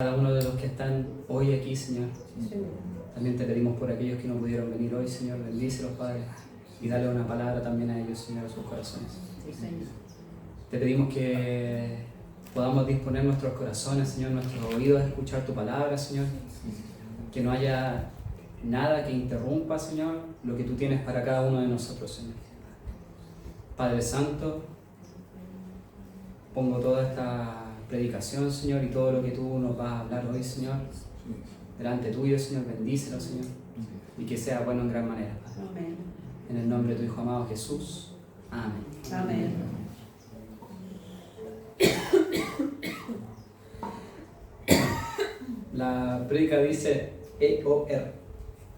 Cada uno de los que están hoy aquí, Señor. También te pedimos por aquellos que no pudieron venir hoy, Señor. Bendícelos, Padre, y dale una palabra también a ellos, Señor, a sus corazones. Te pedimos que podamos disponer nuestros corazones, Señor, nuestros oídos a escuchar tu palabra, Señor. Que no haya nada que interrumpa, Señor, lo que tú tienes para cada uno de nosotros, Señor. Padre Santo, pongo toda esta predicación, Señor, y todo lo que tú nos vas a hablar hoy, Señor, delante tuyo, Señor. Bendícelo, Señor, y que sea bueno en gran manera, Padre. Amén. En el nombre de tu Hijo amado Jesús. Amén. Amén. La prédica dice EOR.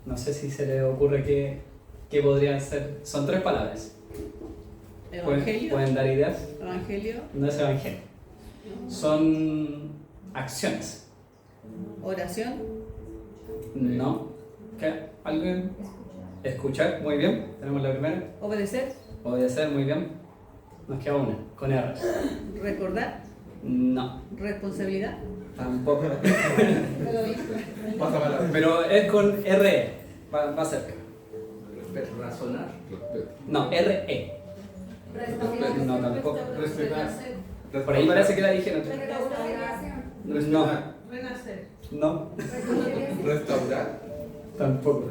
No sé si se le ocurre qué podrían ser. Son 3 palabras. Evangelio. ¿Pueden dar ideas? Evangelio. No es evangelio. Son acciones. Oración. No. ¿Qué? ¿Alguien? Escuchar, muy bien. Tenemos la primera. Obedecer. Obedecer, muy bien. Nos queda una, con R. Recordar. No, Responsabilidad. tampoco. Pero es con RE. Va cerca. Razonar. No, RE. No, tampoco. Respetar. Por ahí parece que la dijeron. No, Renacer. no, Restaurar. tampoco.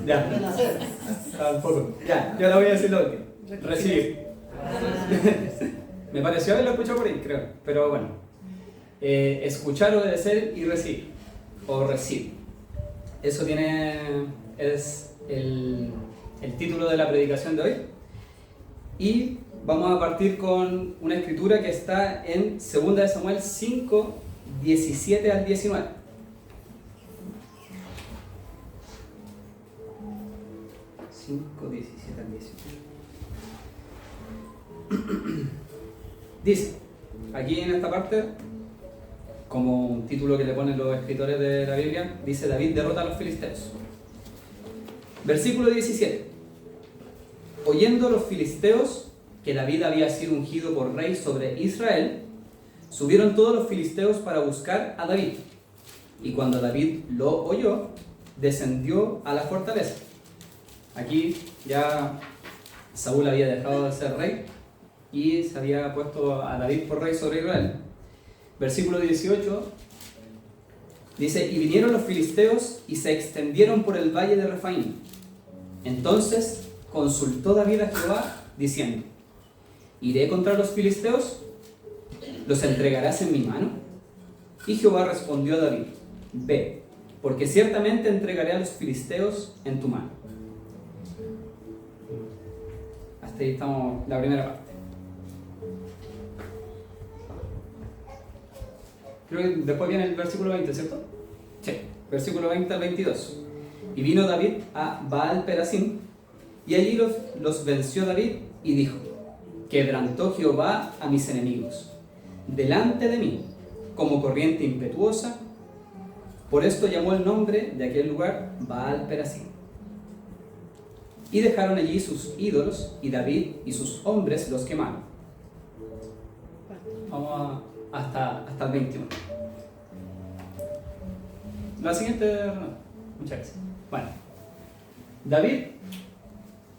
Ya. Tampoco. Ya, yo la voy a decir lo último. Recibir. Me pareció haberlo escuchado por ahí, creo. Pero bueno. Escuchar, obedecer y recibir. O recibir. Eso es el título de la predicación de hoy. Y vamos a partir con una escritura que está en 2 de Samuel 5, 17 al 19. Dice, aquí en esta parte, como un título que le ponen los escritores de la Biblia, dice: David derrota a los filisteos. Versículo 17. Oyendo los filisteos que David había sido ungido por rey sobre Israel, subieron todos los filisteos para buscar a David. Y cuando David lo oyó, descendió a la fortaleza. Aquí ya Saúl había dejado de ser rey y se había puesto a David por rey sobre Israel. Versículo 18 dice: y vinieron los filisteos y se extendieron por el valle de Refaim. Entonces consultó David a Jehová, diciendo: ¿iré contra los filisteos? ¿Los entregarás en mi mano? Y Jehová respondió a David: ve, porque ciertamente entregaré a los filisteos en tu mano. Hasta ahí estamos, la primera parte. Creo que después viene el versículo 20, ¿cierto? Sí, versículo 20 al 22. Y vino David a Baal Perasim, y allí los venció David, y dijo: quebrantó Jehová a mis enemigos delante de mí, como corriente impetuosa. Por esto llamó el nombre de aquel lugar Baal Perasim. Y dejaron allí sus ídolos, y David y sus hombres los quemaron. Vamos hasta el 21. La siguiente, muchas gracias. Bueno, David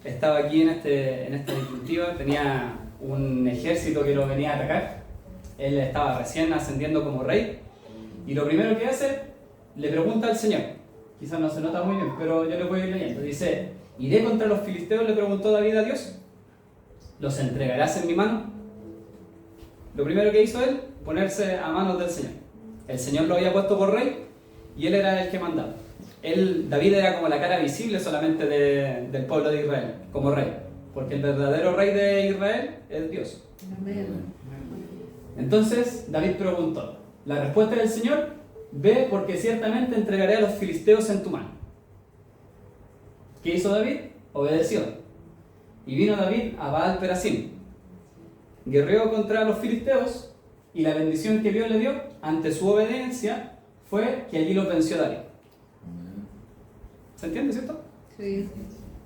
estaba aquí en esta disyuntiva, tenía un ejército que lo venía a atacar. Él estaba recién ascendiendo como rey, y lo primero que hace, le pregunta al Señor. Quizás no se nota muy bien, pero yo lo voy a ir leyendo. Dice: ¿iré contra los filisteos?, le preguntó David a Dios. ¿Los entregarás en mi mano? Lo primero que hizo él, ponerse a manos del Señor. El Señor lo había puesto por rey y él era el que mandaba. David era como la cara visible solamente del pueblo de Israel, como rey, porque el verdadero rey de Israel es Dios. Amén. Entonces David preguntó. La respuesta del Señor: ve, porque ciertamente entregaré a los filisteos en tu mano. ¿Qué hizo David? Obedeció. Y vino David a Baal Perasim. Guerreó contra los filisteos, y la bendición que Dios le dio ante su obediencia fue que allí los venció David. ¿Se entiende, cierto? Sí.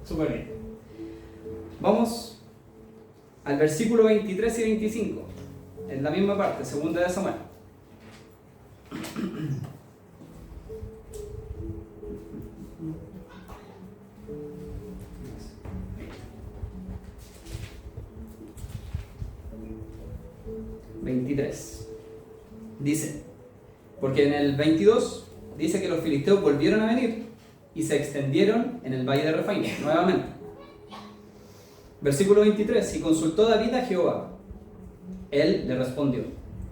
Súper bien. Vamos al versículo 23 y 25, en la misma parte, 2 de Samuel. 23. Dice, porque en el 22 dice que los filisteos volvieron a venir y se extendieron en el valle de Refaim nuevamente. Versículo 23, y consultó David a Jehová. Él le respondió,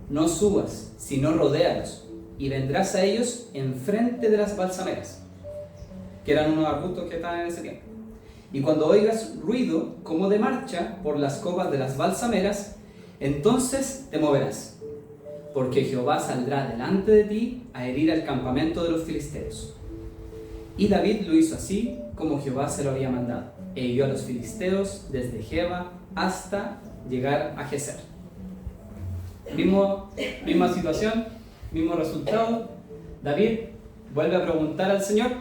no subas, sino rodéalos, y vendrás a ellos enfrente de las balsameras, que eran unos arbustos que estaban en ese tiempo. Y cuando oigas ruido como de marcha por las copas de las balsameras, entonces te moverás, porque Jehová saldrá delante de ti a herir al campamento de los filisteos. Y David lo hizo así como Jehová se lo había mandado, e hirió a los filisteos desde Geba hasta llegar a Geser. Misma situación, mismo resultado. David vuelve a preguntar al Señor,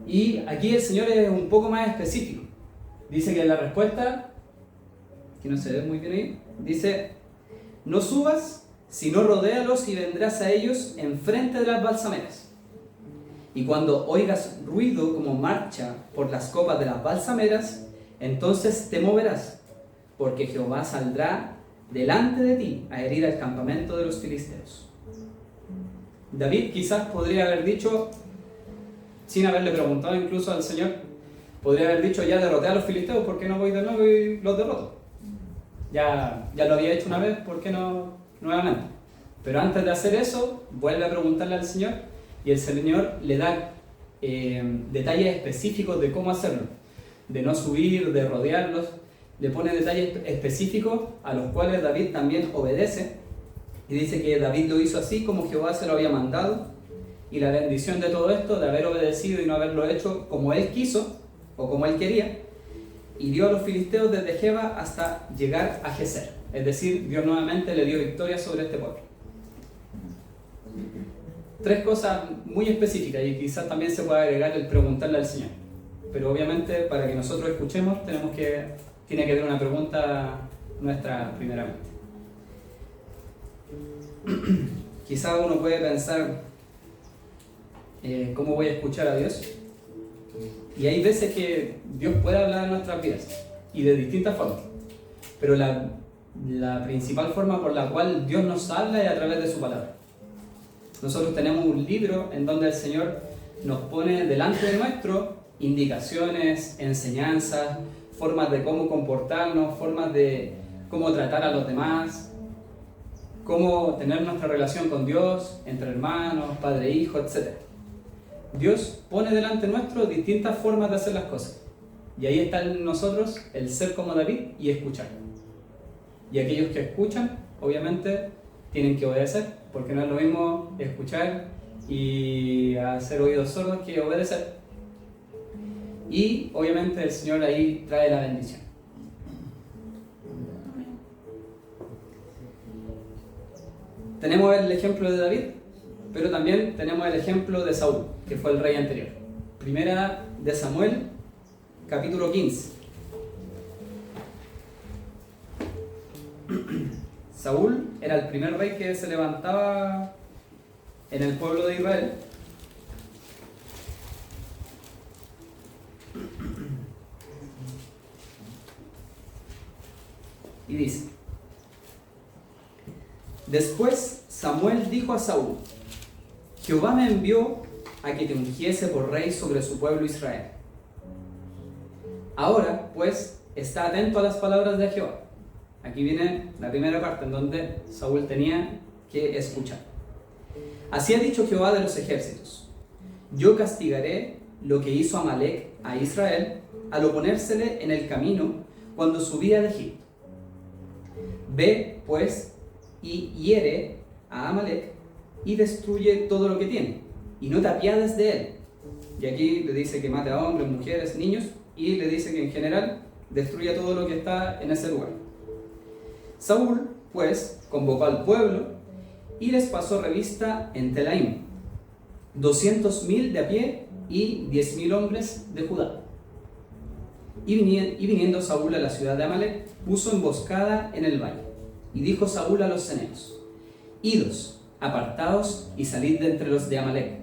y aquí el Señor es un poco más específico. Dice que la respuesta, que no se ve muy bien ahí, dice, no subas, sino rodéalos y vendrás a ellos enfrente de las balsameras. Y cuando oigas ruido como marcha por las copas de las balsameras, entonces te moverás, porque Jehová saldrá delante de ti a herir al campamento de los filisteos. David quizás podría haber dicho, sin haberle preguntado incluso al Señor, podría haber dicho, ya derroté a los filisteos, ¿por qué no voy de nuevo y los derroto? Ya lo había hecho una vez, ¿por qué no nuevamente? Pero antes de hacer eso, vuelve a preguntarle al Señor, y el Señor le da detalles específicos de cómo hacerlo, de no subir, de rodearlos. Le pone detalles específicos a los cuales David también obedece, y dice que David lo hizo así como Jehová se lo había mandado, y la bendición de todo esto, de haber obedecido y no haberlo hecho como él quiso o como él quería, hirió a los filisteos desde Geba hasta llegar a Geser. Es decir, Dios nuevamente le dio victoria sobre este pueblo. Tres cosas muy específicas, y quizás también se pueda agregar el preguntarle al Señor. Pero obviamente para que nosotros escuchemos tiene que haber una pregunta nuestra primeramente. Quizás uno puede pensar, ¿cómo voy a escuchar a Dios? Y hay veces que Dios puede hablar en nuestras vidas, y de distintas formas. Pero la principal forma por la cual Dios nos habla es a través de su palabra. Nosotros tenemos un libro en donde el Señor nos pone delante de nuestro indicaciones, enseñanzas, formas de cómo comportarnos, formas de cómo tratar a los demás, cómo tener nuestra relación con Dios, entre hermanos, padre e hijo, etc. Dios pone delante nuestro distintas formas de hacer las cosas. Y ahí está en nosotros el ser como David y escuchar. Y aquellos que escuchan, obviamente, tienen que obedecer, porque no es lo mismo escuchar y hacer oídos sordos que obedecer. Y obviamente el Señor ahí trae la bendición. Tenemos el ejemplo de David, pero también tenemos el ejemplo de Saúl, que fue el rey anterior. Primera de Samuel, capítulo 15. Saúl era el primer rey que se levantaba en el pueblo de Israel. Y dice, después Samuel dijo a Saúl, Jehová me envió a que te ungiese por rey sobre su pueblo Israel. Ahora, pues, está atento a las palabras de Jehová. Aquí viene la primera parte en donde Saúl tenía que escuchar. Así ha dicho Jehová de los ejércitos, yo castigaré lo que hizo Amalec a Israel al oponérsele en el camino cuando subía de Egipto. Ve, pues, y hiere a Amalec y destruye todo lo que tiene, y no te apiades de él. Y aquí le dice que mate a hombres, mujeres, niños, y le dice que en general destruya todo lo que está en ese lugar. Saúl, pues, convocó al pueblo y les pasó revista en Telaim, 200,000 de a pie y 10,000 hombres de Judá. Y viniendo Saúl a la ciudad de Amalec, puso emboscada en el valle. Y dijo Saúl a los ceneos, idos, apartaos y salid de entre los de Amalek,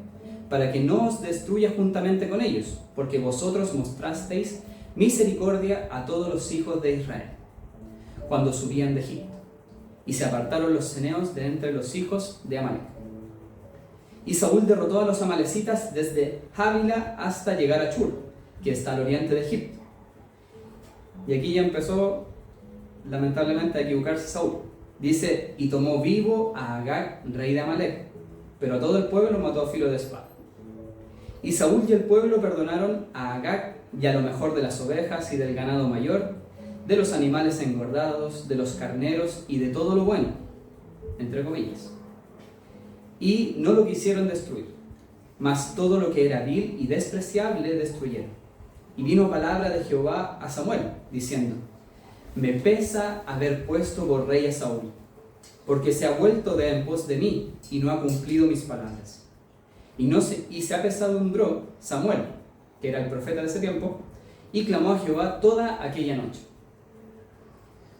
para que no os destruya juntamente con ellos, porque vosotros mostrasteis misericordia a todos los hijos de Israel, cuando subían de Egipto. Y se apartaron los ceneos de entre los hijos de Amalek. Y Saúl derrotó a los amalecitas desde Havila hasta llegar a Chur, que está al oriente de Egipto. Y aquí ya empezó, lamentablemente, a equivocarse Saúl. Dice, y tomó vivo a Agag, rey de Amalek, pero a todo el pueblo mató a filo de espada. Y Saúl y el pueblo perdonaron a Agag y a lo mejor de las ovejas y del ganado mayor, de los animales engordados, de los carneros y de todo lo bueno, entre comillas. Y no lo quisieron destruir, mas todo lo que era vil y despreciable destruyeron. Y vino palabra de Jehová a Samuel, diciendo, me pesa haber puesto por rey a Saúl, porque se ha vuelto de en pos de mí y no ha cumplido mis palabras. Y se apesadumbró Samuel, que era el profeta de ese tiempo, y clamó a Jehová toda aquella noche.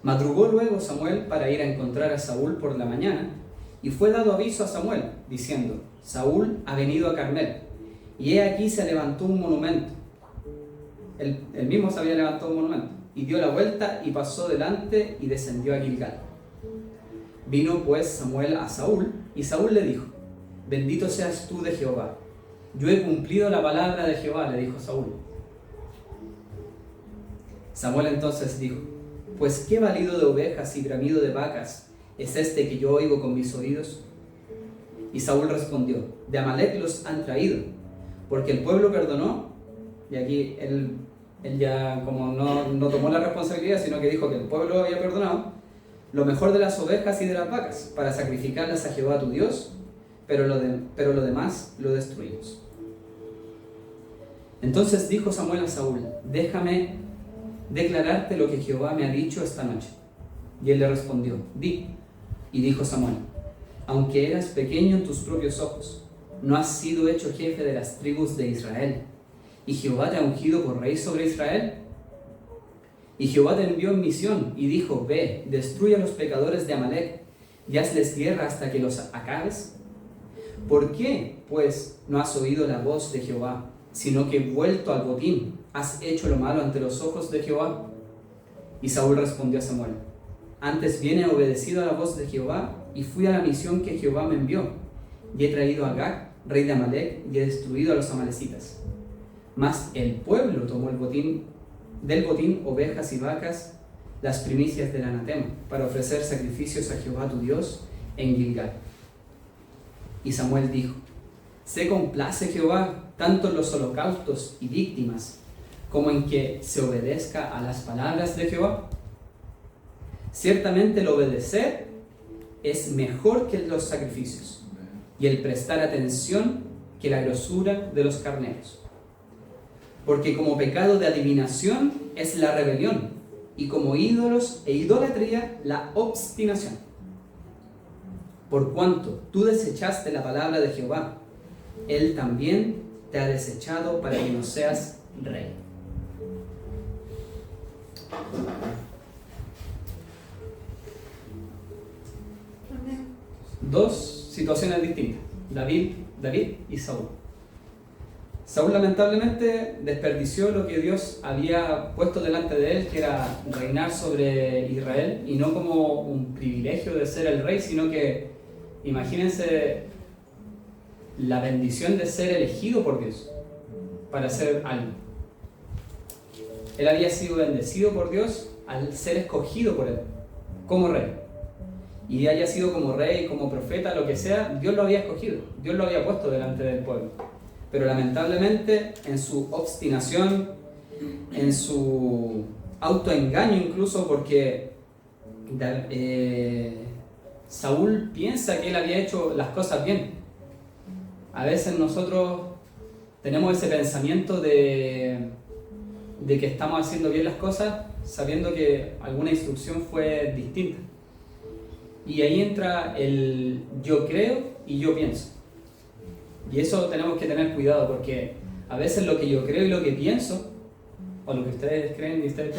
Madrugó luego Samuel para ir a encontrar a Saúl por la mañana, y fue dado aviso a Samuel, diciendo, Saúl ha venido a Carmel, y he aquí se levantó un monumento. Él mismo se había levantado un monumento, y dio la vuelta y pasó delante y descendió a Gilgal. Vino pues Samuel a Saúl, y Saúl le dijo, bendito seas tú de Jehová. Yo he cumplido la palabra de Jehová, le dijo Saúl. Samuel entonces dijo, pues qué balido de ovejas y bramido de vacas es este que yo oigo con mis oídos. Y Saúl respondió, de Amalek los han traído, porque el pueblo perdonó. Y aquí él ya como no tomó la responsabilidad, sino que dijo que el pueblo había perdonado lo mejor de las ovejas y de las vacas, para sacrificarlas a Jehová tu Dios, pero lo demás lo destruimos. Entonces dijo Samuel a Saúl, déjame declararte lo que Jehová me ha dicho esta noche. Y él le respondió, di. Y dijo Samuel, aunque eras pequeño en tus propios ojos, no has sido hecho jefe de las tribus de Israel, y Jehová te ha ungido por rey sobre Israel. Y Jehová te envió en misión y dijo, ve, destruye a los pecadores de Amalek y hazles guerra hasta que los acabes. ¿Por qué, pues, no has oído la voz de Jehová, sino que vuelto al botín has hecho lo malo ante los ojos de Jehová? Y Saúl respondió a Samuel, antes bien he obedecido a la voz de Jehová y fui a la misión que Jehová me envió, y he traído a Agag, rey de Amalek, y he destruido a los amalecitas. Mas el pueblo tomó del botín ovejas y vacas, las primicias del anatema, para ofrecer sacrificios a Jehová tu Dios en Gilgal. Y Samuel dijo, se complace Jehová tanto en los holocaustos y víctimas, como en que se obedezca a las palabras de Jehová. Ciertamente el obedecer es mejor que los sacrificios, y el prestar atención que la grosura de los carneros. Porque como pecado de adivinación es la rebelión, y como ídolos e idolatría la obstinación. Por cuanto tú desechaste la palabra de Jehová, Él también te ha desechado para que no seas rey. Dos situaciones distintas, David y Saúl. Saúl lamentablemente desperdició lo que Dios había puesto delante de él, que era reinar sobre Israel, y no como un privilegio de ser el rey, sino que, imagínense la bendición de ser elegido por Dios para hacer algo. Él había sido bendecido por Dios al ser escogido por él como rey. Y haya sido como rey, como profeta, lo que sea, Dios lo había escogido, Dios lo había puesto delante del pueblo. Pero lamentablemente, en su obstinación, en su autoengaño incluso, porque Saúl piensa que él había hecho las cosas bien. A veces nosotros tenemos ese pensamiento de que estamos haciendo bien las cosas, sabiendo que alguna instrucción fue distinta. Y ahí entra el yo creo y yo pienso. Y eso tenemos que tener cuidado, porque a veces lo que yo creo y lo que pienso, o lo que ustedes creen y ustedes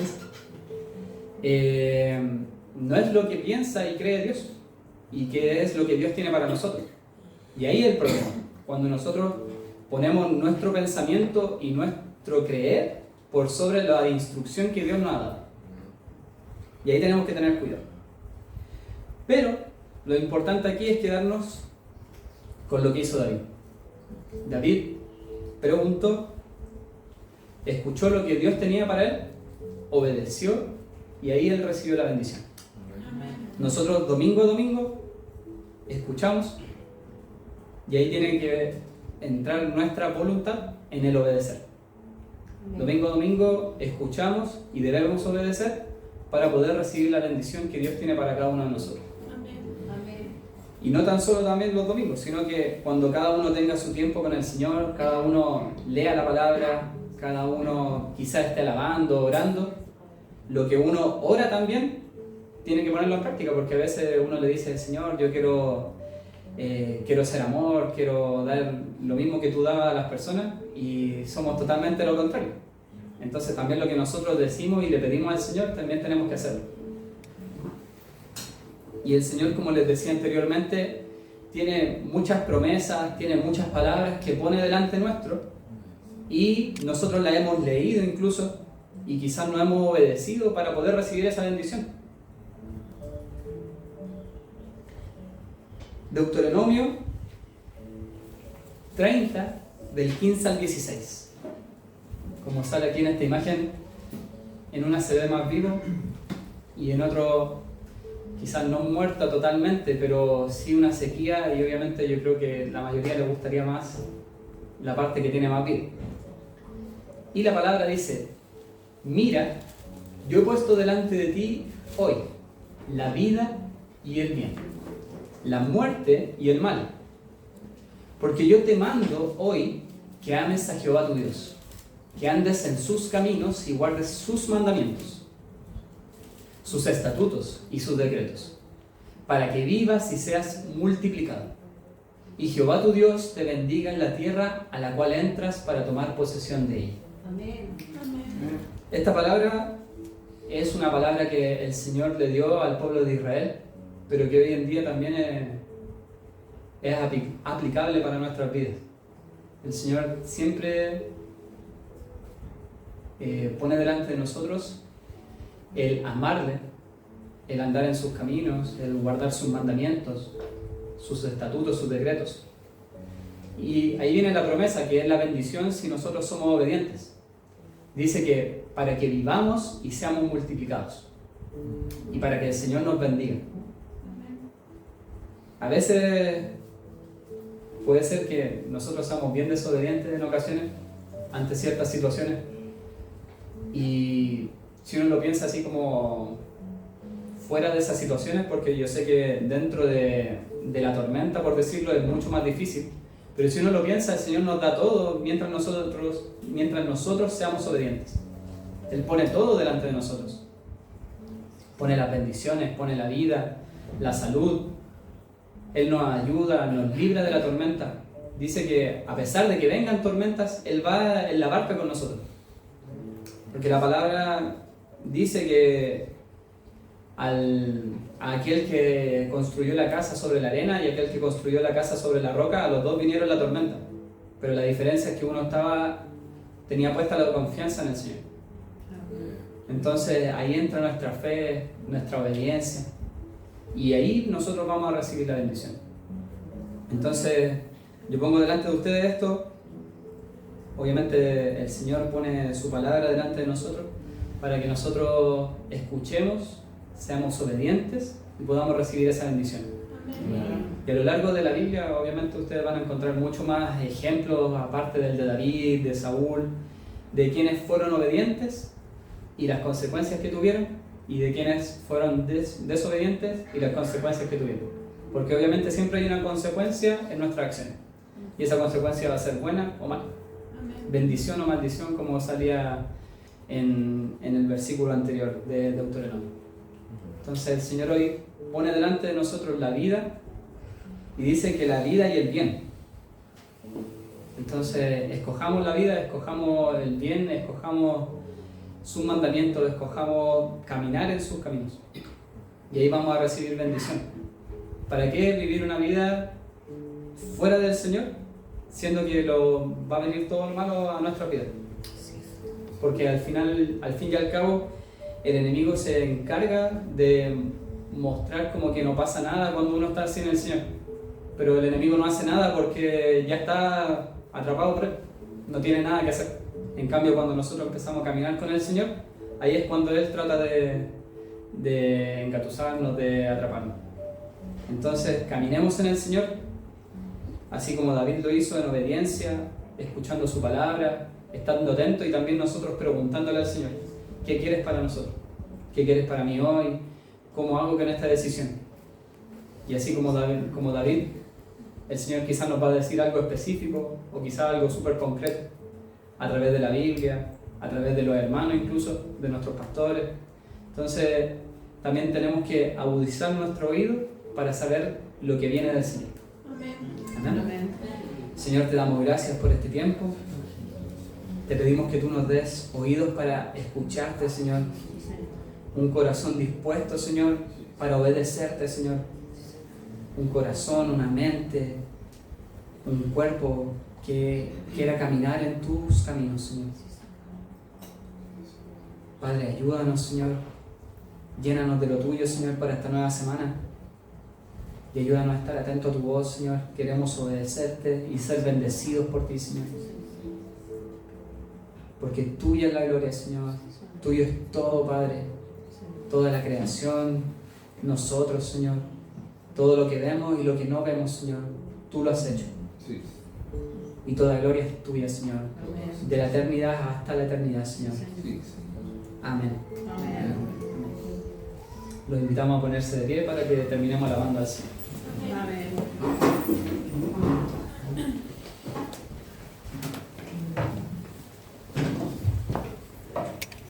piensan, no es lo que piensa y cree Dios. y qué es lo que Dios tiene para nosotros. Y ahí el problema, cuando nosotros ponemos nuestro pensamiento y nuestro creer por sobre la instrucción que Dios nos ha dado. Y ahí tenemos que tener cuidado. Pero lo importante aquí es quedarnos con lo que hizo David. David preguntó, escuchó lo que Dios tenía para él, obedeció y ahí él recibió la bendición. Nosotros domingo a domingo escuchamos y ahí tiene que entrar nuestra voluntad en el obedecer. Domingo a domingo escuchamos y debemos obedecer para poder recibir la bendición que Dios tiene para cada uno de nosotros. Y no tan solo también los domingos, sino que cuando cada uno tenga su tiempo con el Señor, cada uno lea la palabra, cada uno quizás esté alabando, orando, lo que uno ora también tiene que ponerlo en práctica, porque a veces uno le dice, Señor, yo quiero ser amor, quiero dar lo mismo que tú dabas a las personas, y somos totalmente lo contrario. Entonces también lo que nosotros decimos y le pedimos al Señor, también tenemos que hacerlo. Y el Señor, como les decía anteriormente, tiene muchas promesas, tiene muchas palabras que pone delante nuestro, y nosotros las hemos leído incluso, y quizás no hemos obedecido para poder recibir esa bendición. Deuteronomio 30, del 15 al 16. Como sale aquí en esta imagen, en una se ve más vivo y en otro quizás no muerta totalmente, pero sí una sequía, y obviamente yo creo que la mayoría le gustaría más la parte que tiene más vida. Y la palabra dice, mira, yo he puesto delante de ti hoy la vida y el bien, la muerte y el mal, porque yo te mando hoy que ames a Jehová tu Dios, que andes en sus caminos y guardes sus mandamientos, sus estatutos y sus decretos, para que vivas y seas multiplicado. Y Jehová tu Dios te bendiga en la tierra a la cual entras para tomar posesión de ella. Amén. Esta palabra es una palabra que el Señor le dio al pueblo de Israel, pero que hoy en día también es aplicable para nuestras vidas. El Señor siempre pone delante de nosotros el amarle, el andar en sus caminos, el guardar sus mandamientos, sus estatutos, sus decretos. Y ahí viene la promesa, que es la bendición si nosotros somos obedientes. Dice que para que vivamos y seamos multiplicados, y para que el Señor nos bendiga. A veces puede ser que nosotros seamos bien desobedientes en ocasiones ante ciertas situaciones, y si uno lo piensa así como fuera de esas situaciones, porque yo sé que dentro de la tormenta, por decirlo, es mucho más difícil, pero si uno lo piensa, el Señor nos da todo mientras nosotros seamos obedientes. Él pone todo delante de nosotros, pone las bendiciones, pone la vida, la salud. Él nos ayuda, nos libra de la tormenta. Dice que a pesar de que vengan tormentas, Él va en la barca con nosotros. Porque la palabra dice que a aquel que construyó la casa sobre la arena y aquel que construyó la casa sobre la roca, a los dos vinieron la tormenta. Pero la diferencia es que uno tenía puesta la confianza en el Señor. Entonces ahí entra nuestra fe, nuestra obediencia, y ahí nosotros vamos a recibir la bendición. Entonces yo pongo delante de ustedes esto. Obviamente el Señor pone su palabra delante de nosotros para que nosotros escuchemos, seamos obedientes y podamos recibir esa bendición. Amén. Y a lo largo de la Biblia obviamente ustedes van a encontrar mucho más ejemplos, aparte del de David, de Saúl, de quienes fueron obedientes y las consecuencias que tuvieron, y de quienes fueron desobedientes y las consecuencias que tuvieron. Porque obviamente siempre hay una consecuencia en nuestras acciones, y esa consecuencia va a ser buena o mala, bendición o maldición, como salía en el versículo anterior de Deuteronomio. Entonces el Señor hoy pone delante de nosotros la vida, y dice que la vida y el bien. Entonces escojamos la vida, escojamos el bien, escojamos sus mandamientos, escojamos caminar en sus caminos, y ahí vamos a recibir bendición. ¿Para qué vivir una vida fuera del Señor, siendo que va a venir todo lo malo a nuestra vida? Porque al fin y al cabo, el enemigo se encarga de mostrar como que no pasa nada cuando uno está sin el Señor. Pero el enemigo no hace nada porque ya está atrapado por él, no tiene nada que hacer. En cambio, cuando nosotros empezamos a caminar con el Señor, ahí es cuando Él trata de engatusarnos, de atraparnos. Entonces, caminemos en el Señor, así como David lo hizo, en obediencia, escuchando su palabra, estando atento y también nosotros preguntándole al Señor, ¿qué quieres para nosotros? ¿Qué quieres para mí hoy? ¿Cómo hago con esta decisión? Y así como David, el Señor quizás nos va a decir algo específico o quizás algo súper concreto a través de la Biblia, a través de los hermanos incluso, de nuestros pastores. Entonces también tenemos que agudizar nuestro oído para saber lo que viene del Señor. Amén. Amén. Señor, te damos gracias por este tiempo. Te pedimos que tú nos des oídos para escucharte, Señor. Un corazón dispuesto, Señor, para obedecerte, Señor. Un corazón, una mente, un cuerpo que quiera caminar en tus caminos, Señor. Padre, ayúdanos, Señor. Llénanos de lo tuyo, Señor, para esta nueva semana. Y ayúdanos a estar atentos a tu voz, Señor. Queremos obedecerte y ser bendecidos por ti, Señor. Porque tuya es la gloria, Señor. Tuyo es todo, Padre. Toda la creación, nosotros, Señor. Todo lo que vemos y lo que no vemos, Señor. Tú lo has hecho. Sí. Y toda gloria es tuya, Señor. Amén. De la eternidad hasta la eternidad, Señor. Sí. Amén. Amén. Los invitamos a ponerse de pie para que terminemos alabando al Señor.